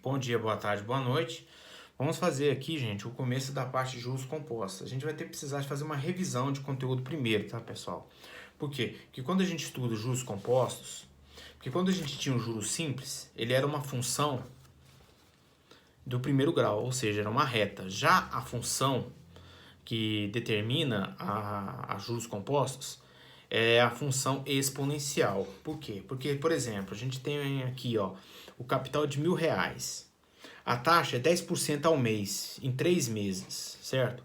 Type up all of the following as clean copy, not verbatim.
Bom dia, boa tarde, boa noite. Vamos fazer aqui, gente, o começo da parte de juros compostos. A gente vai ter que precisar de fazer uma revisão de conteúdo primeiro, tá, pessoal? Por quê? Porque quando a gente estuda juros compostos, porque quando a gente tinha um juro simples, ele era uma função do primeiro grau, ou seja, era uma reta. Já a função que determina a juros compostos é a função exponencial. Por quê? Porque, por exemplo, a gente tem aqui, ó, o capital de R$ 1.000. A taxa é 10% ao mês, em 3 meses, certo?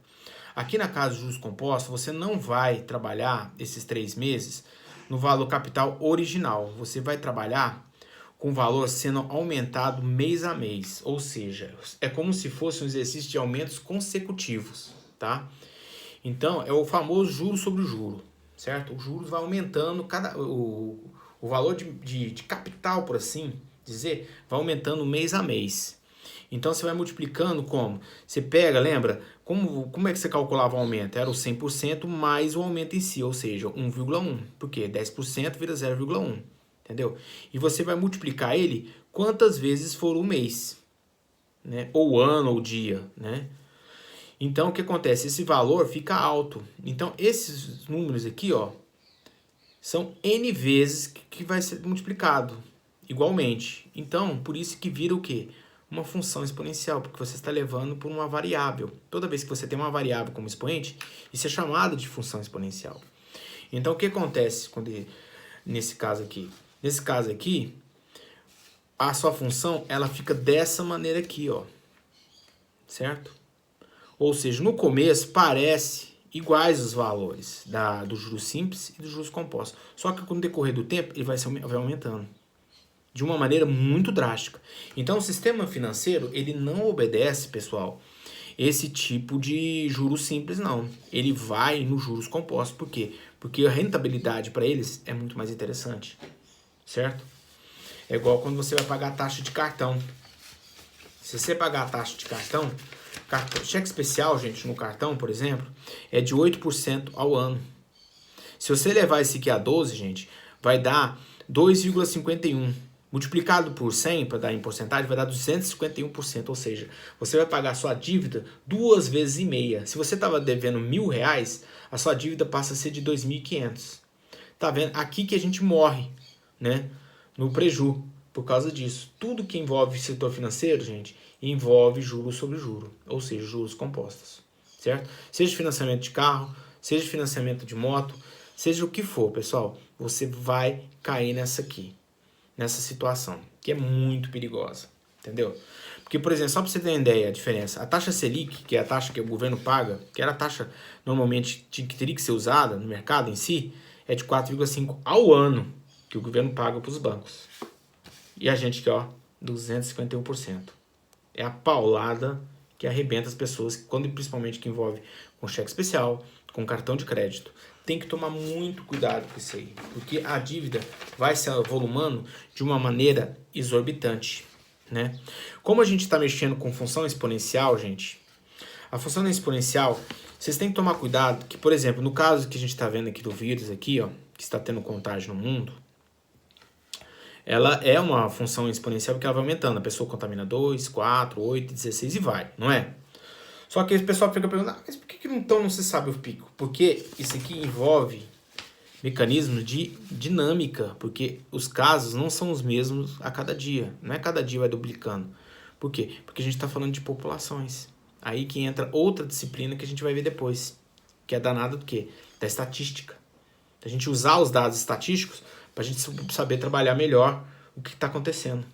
Aqui na casa de juros compostos, você não vai trabalhar esses 3 meses no valor capital original. Você vai trabalhar com o valor sendo aumentado mês a mês. Ou seja, é como se fosse um exercício de aumentos consecutivos, tá? Então, é o famoso juro sobre o juro, certo? O juros vai aumentando, o valor de capital, por assim dizer, vai aumentando mês a mês. Então você vai multiplicando como? Você pega, lembra? Como é que você calculava o aumento? Era o 100% mais o aumento em si, ou seja, 1,1. Por quê? 10% vira 0,1. Entendeu? E você vai multiplicar ele quantas vezes for o mês, né? Ou ano, ou dia, né? Então o que acontece? Esse valor fica alto. Então esses números aqui, ó, são N vezes que vai ser multiplicado igualmente. Então, por isso que vira o quê? Uma função exponencial, porque você está levando por uma variável. Toda vez que você tem uma variável como expoente, isso é chamado de função exponencial. Então, o que acontece nesse caso aqui? Nesse caso aqui, a sua função ela fica dessa maneira aqui, ó, certo? Ou seja, no começo parece iguais os valores do juros simples e do juros compostos. Só que com o decorrer do tempo ele vai aumentando de uma maneira muito drástica. Então o sistema financeiro ele não obedece, pessoal, esse tipo de juros simples não. Ele vai nos juros compostos. Por quê? Porque a rentabilidade para eles é muito mais interessante, certo? É igual quando você vai pagar a taxa de cartão. Se você pagar a taxa de cartão, cheque especial, gente, no cartão, por exemplo, é de 8% ao ano. Se você levar esse aqui a 12, gente, vai dar 2,51. Multiplicado por 100, para dar em porcentagem, vai dar 251%. Ou seja, você vai pagar a sua dívida 2,5 vezes. Se você estava devendo R$ 1.000, a sua dívida passa a ser de 2.500. Tá vendo? Aqui que a gente morre, né? No preju, por causa disso. Tudo que envolve setor financeiro, gente, envolve juros sobre juros, ou seja, juros compostos, certo? Seja financiamento de carro, seja financiamento de moto, seja o que for, pessoal, você vai cair nessa situação, que é muito perigosa, entendeu? Porque, por exemplo, só para você ter uma ideia, a diferença, a taxa Selic, que é a taxa que o governo paga, que era a taxa normalmente que teria que ser usada no mercado em si, é de 4,5 ao ano que o governo paga para os bancos. E a gente que, ó, 251%. É a paulada que arrebenta as pessoas, quando principalmente que envolve com cheque especial, com cartão de crédito. Tem que tomar muito cuidado com isso aí, porque a dívida vai se avolumando de uma maneira exorbitante, né? Como a gente está mexendo com função exponencial, gente, a função exponencial, vocês têm que tomar cuidado que, por exemplo, no caso que a gente está vendo aqui do vírus aqui, ó, que está tendo contágio no mundo, ela é uma função exponencial porque ela vai aumentando. A pessoa contamina 2, 4, 8, 16 e vai, não é? Só que o pessoal fica perguntando, mas por que então não se sabe o pico? Porque isso aqui envolve mecanismos de dinâmica, porque os casos não são os mesmos a cada dia. Não é cada dia vai duplicando. Por quê? Porque a gente está falando de populações. Aí que entra outra disciplina que a gente vai ver depois, que é danada do quê? Da estatística. A gente usar os dados estatísticos para a gente saber trabalhar melhor o que está acontecendo.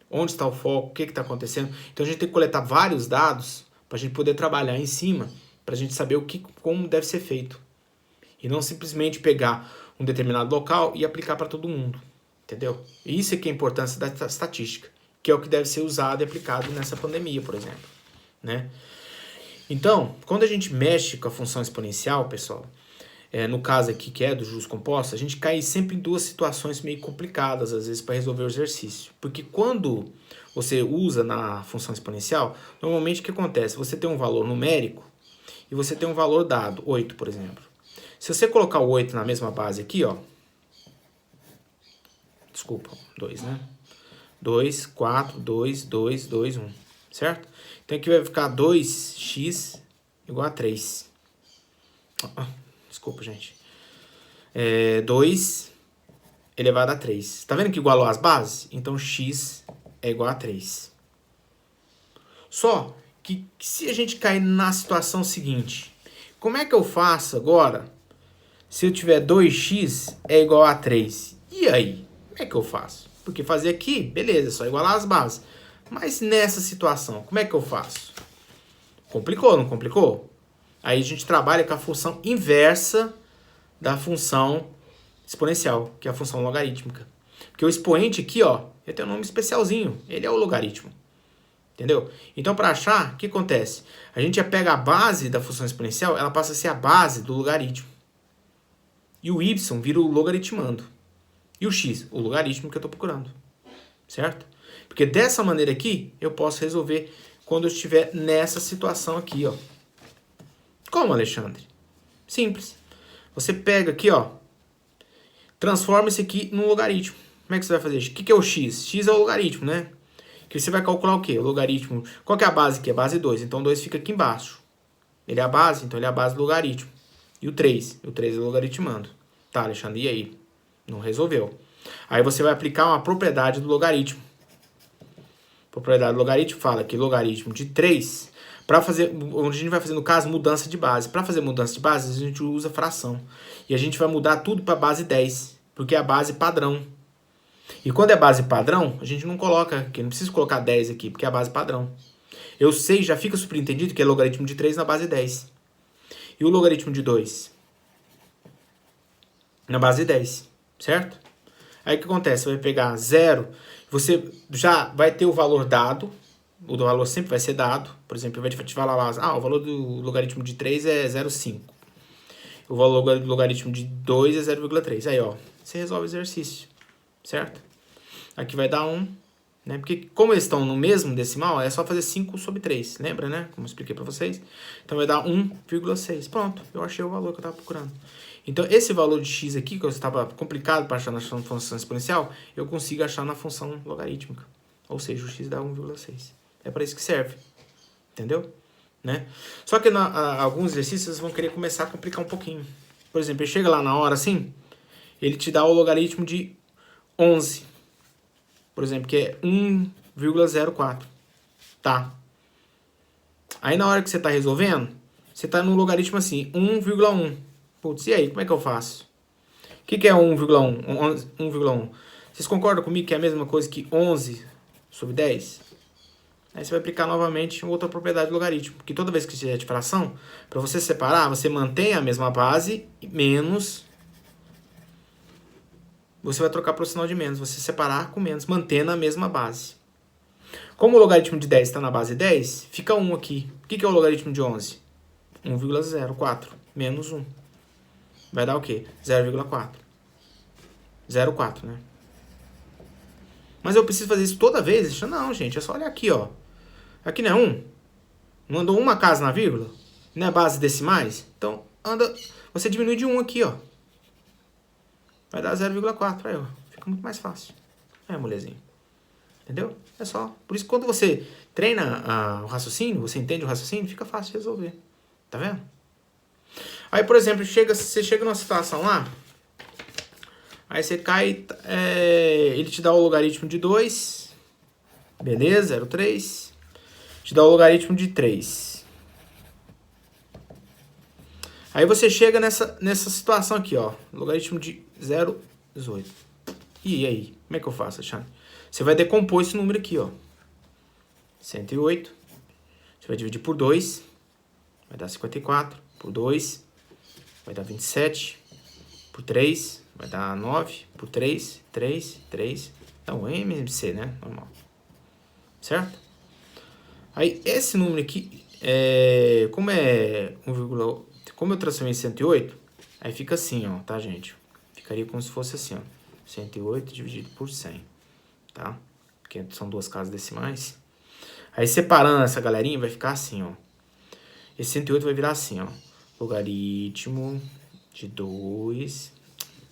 Onde está o foco, o que está acontecendo. Então a gente tem que coletar vários dados para a gente poder trabalhar em cima, para a gente saber como deve ser feito. E não simplesmente pegar um determinado local e aplicar para todo mundo. Entendeu? E isso é que é a importância da estatística, que é o que deve ser usado e aplicado nessa pandemia, por exemplo. Né? Então, quando a gente mexe com a função exponencial, pessoal, no caso aqui que é dos juros compostos, a gente cai sempre em duas situações meio complicadas, às vezes, para resolver o exercício. Porque quando você usa na função exponencial, normalmente o que acontece? Você tem um valor numérico e você tem um valor dado, 8, por exemplo. Se você colocar o 8 na mesma base aqui, ó, desculpa, 2, né? 2, 4, 2, 2, 2, 1. Certo? Então aqui vai ficar 2x igual a 3. Desculpa, gente. 2 elevado a 3. Tá vendo que igualou as bases? Então x é igual a 3. Só que se a gente cair na situação seguinte, como é que eu faço agora se eu tiver 2x é igual a 3? E aí? Como é que eu faço? Porque fazer aqui, beleza, é só igualar as bases. Mas nessa situação, como é que eu faço? Complicou, não complicou? Aí a gente trabalha com a função inversa da função exponencial, que é a função logarítmica. Porque o expoente aqui, ó, ele tem um nome especialzinho, ele é o logaritmo. Entendeu? Então, para achar, o que acontece? A gente já pega a base da função exponencial, ela passa a ser a base do logaritmo. E o y vira o logaritmando. E o x, o logaritmo que eu estou procurando. Certo? Porque dessa maneira aqui, eu posso resolver quando eu estiver nessa situação aqui, ó. Como, Alexandre? Simples. Você pega aqui, ó, transforma isso aqui num logaritmo. Como é que você vai fazer? O que é o x? X é o logaritmo, né? Que você vai calcular o quê? O logaritmo. Qual que é a base aqui? A base 2. Então, 2 fica aqui embaixo. Ele é a base, então ele é a base do logaritmo. E o 3? O 3 é o logaritmando. Tá, Alexandre, e aí? Não resolveu. Aí você vai aplicar uma propriedade do logaritmo. Propriedade do logaritmo fala que logaritmo de 3, para fazer, onde a gente vai fazer, no caso, mudança de base. Para fazer mudança de base, a gente usa fração. E a gente vai mudar tudo para base 10, porque é a base padrão. E quando é base padrão, a gente não coloca aqui, não precisa colocar 10 aqui, porque é a base padrão. Eu sei, já fica subentendido que é logaritmo de 3 na base 10. E o logaritmo de 2? Na base 10, certo? Aí o que acontece? Você vai pegar 0, você já vai ter o valor dado, o do valor sempre vai ser dado. Por exemplo, vai te falar lá, o valor do logaritmo de 3 é 0,5. O valor do logaritmo de 2 é 0,3. Aí, ó, você resolve o exercício, certo? Aqui vai dar 1, né? Porque como eles estão no mesmo decimal, é só fazer 5 sobre 3. Lembra, né? Como eu expliquei para vocês. Então vai dar 1,6. Pronto, eu achei o valor que eu estava procurando. Então esse valor de x aqui, que eu estava complicado para achar na função exponencial, eu consigo achar na função logarítmica. Ou seja, o x dá 1,6. É para isso que serve. Entendeu? Né? Só que alguns exercícios vocês vão querer começar a complicar um pouquinho. Por exemplo, ele chega lá na hora assim, ele te dá o logaritmo de 11. Por exemplo, que é 1,04. Tá? Aí na hora que você está resolvendo, você está no logaritmo assim, 1,1. Putz, e aí, como é que eu faço? O que é 1,1? 1,1. Vocês concordam comigo que é a mesma coisa que 11 sobre 10? Aí você vai aplicar novamente outra propriedade do logaritmo. Porque toda vez que tiver de fração, para você separar, você mantém a mesma base, menos. Você vai trocar para o sinal de menos. Você separar com menos, mantendo a mesma base. Como o logaritmo de 10 está na base 10, fica 1 aqui. O que é o logaritmo de 11? 1,04 menos 1. Vai dar o quê? 0,4. 0,4, né? Mas eu preciso fazer isso toda vez? Não, gente, é só olhar aqui, ó. Aqui não é 1? Não andou uma casa na vírgula? Não é base decimais? Então, você diminui de 1 aqui, ó. Vai dar 0,4, aí, ó. Fica muito mais fácil. É, molezinho. Entendeu? É só. Por isso, quando você treina o raciocínio, você entende o raciocínio, fica fácil de resolver. Tá vendo? Aí, por exemplo, você chega numa situação lá, aí você cai, ele te dá o logaritmo de 2, beleza, 0,3, te dá o logaritmo de 3. Aí você chega nessa situação aqui, ó, logaritmo de 0,18. E aí, como é que eu faço, Alexandre? Você vai decompor esse número aqui, ó, 108, você vai dividir por 2, vai dar 54, por 2, vai dar 27, por 3, vai dar 9, por 3, 3, 3, dá um MMC, né? Normal. Certo? Aí, esse número aqui, como é 1, como eu transformei em 108, aí fica assim, ó, tá, gente? Ficaria como se fosse assim, ó, 108 dividido por 100, tá? Porque são duas casas decimais. Aí, separando essa galerinha, vai ficar assim, ó. Esse 108 vai virar assim, ó, logaritmo de 2...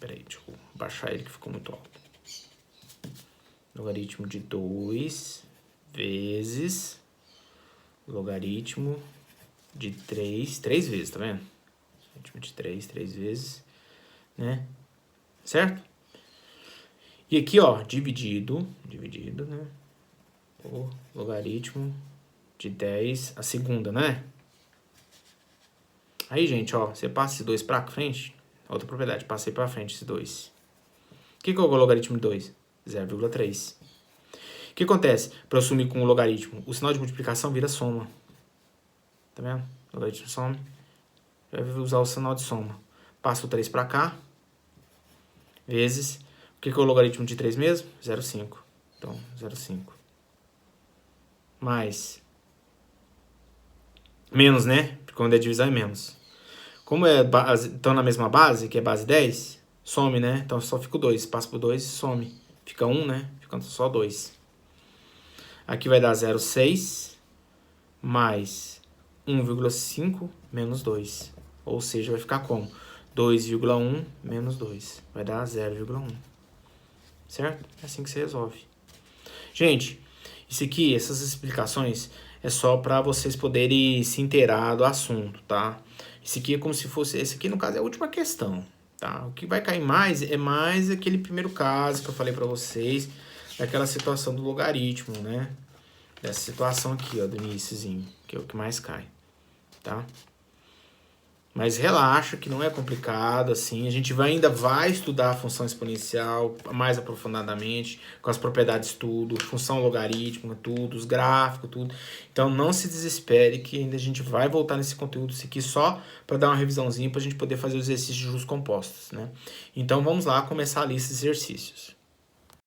Peraí, deixa eu baixar ele que ficou muito alto. logaritmo de 2 vezes logaritmo de 3 vezes, tá vendo? Logaritmo de 3 vezes, né? Certo? E aqui, ó, dividido, né? O logaritmo de 10 a segunda, né? Aí, gente, ó, você passa esse 2 pra frente, outra propriedade, passei pra frente esse 2. O que é o logaritmo de 2? 0,3. O que acontece? Para eu sumir com o logaritmo, o sinal de multiplicação vira soma. Tá vendo? Logaritmo soma. Eu vou usar o sinal de soma. Passo o 3 para cá. Vezes. O que é o logaritmo de 3 mesmo? 0,5. Então, 0,5. Mais. Menos, né? Porque quando é divisão é menos. Como estão na mesma base, que é base 10, some, né? Então só fica o 2. Passa por 2 e some. Fica 1, né? Fica só 2. Aqui vai dar 0,6 mais 1,5 menos 2. Ou seja, vai ficar como? 2,1 menos 2. Vai dar 0,1. Certo? É assim que você resolve. Gente, isso aqui, essas explicações, é só para vocês poderem se inteirar do assunto, tá? Isso aqui é como se fosse... Esse aqui, no caso, é a última questão, tá? O que vai cair mais é mais aquele primeiro caso que eu falei para vocês, daquela situação do logaritmo, né? Dessa situação aqui, ó, do iniciozinho, que é o que mais cai, tá? Mas relaxa que não é complicado, assim. A gente ainda vai estudar a função exponencial mais aprofundadamente, com as propriedades tudo, função logarítmica, tudo, os gráficos, tudo. Então não se desespere que ainda a gente vai voltar nesse conteúdo aqui só para dar uma revisãozinha para a gente poder fazer os exercícios de juros compostos, né? Então vamos lá começar a lista de exercícios.